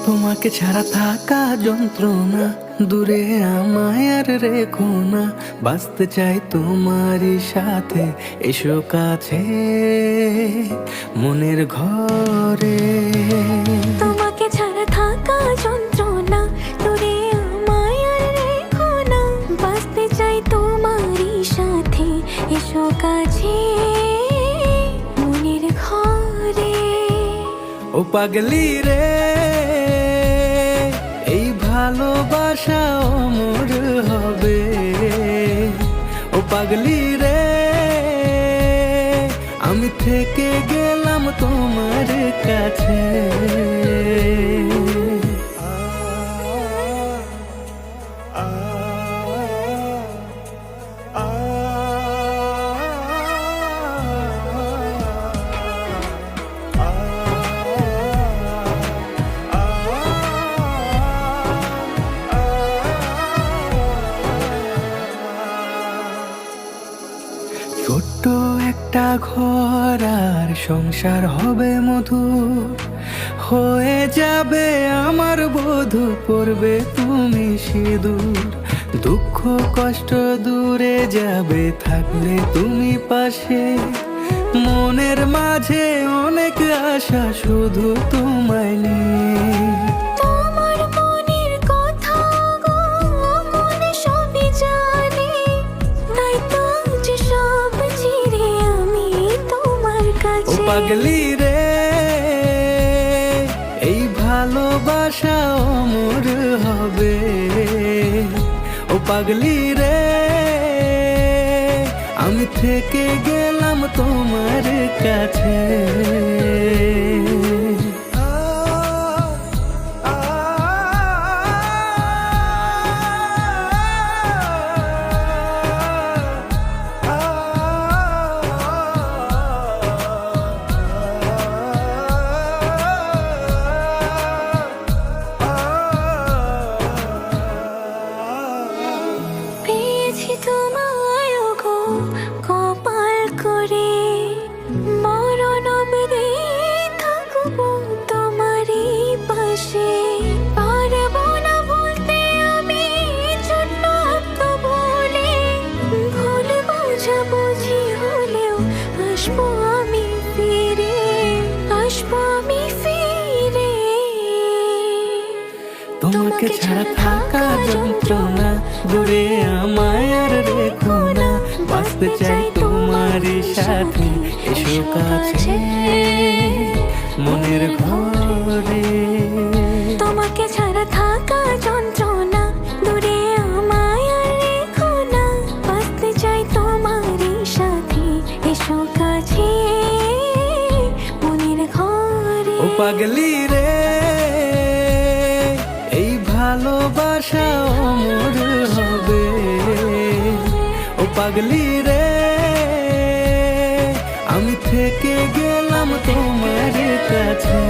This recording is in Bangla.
তোমাকে ছাড়া থাকা যন্ত্রণা, দূরে আমায় আর রেখো না। বাঁচতে চাই তোমারই সাথে, এসো কাছে মনের ঘরে। তোমাকে ছাড়া থাকা যন্ত্রণা, দূরে আমায় আর রেখো না। বাঁচতে চাই তোমারই সাথে, এসো কাছে মনের ঘরে। ও পাগলি রে, এই ভালোবাসা অমর হবে। ও পাগলি রে, আমি থেকে গেলাম তোমার কাছে। ছোট্ট একটা ঘর আর সংসার হবে মধুর, হয়ে যাবে আমার বধূ, পড়বে তুমি সিঁদুর। দুঃখ কষ্ট দূরে যাবে থাকলে তুমি পাশে, মনের মাঝে অনেক আশা শুধু তোমায় নিয়ে। তোমার মনের কথা গো মনে সবই জানি, তাই তো যে সব ছেড়ে আমি তোমার ও কাছে। পাগলি রে, এই ভালোবাসা অমর হবে। ও পাগলি রে, আমি থেকে গেলাম তোমার কাছে। পেয়েছি তোমায় গো কপাল করে, মরণ অবধি থাকবো তোমারই পাশে। পারবো না বলতে আমি ছোট্ট একটা বলে, ভুল বোঝাবুঝি হলেও আসবো আমি ফিরে, আসবো আমি ফিরে। তোমাকে ছাড়া থাকা যন্ত্রণা, দূরে আমায় আর রেখো না। বাঁচতে চাই তোমারই সাথে, এসো কাছে মনের ঘরে। তোমাকে ছাড়া থাকা যন্ত্রণা, দূরে আমায় আর রেখো না। বাঁচতে চাই তোমারই সাথে, এসো কাছে মনের ঘরে। ও পাগলি রে, এই ভালোবাসা অমর হবে। ও পাগলি রে, আমি থেকে গেলাম তোমার কাছে।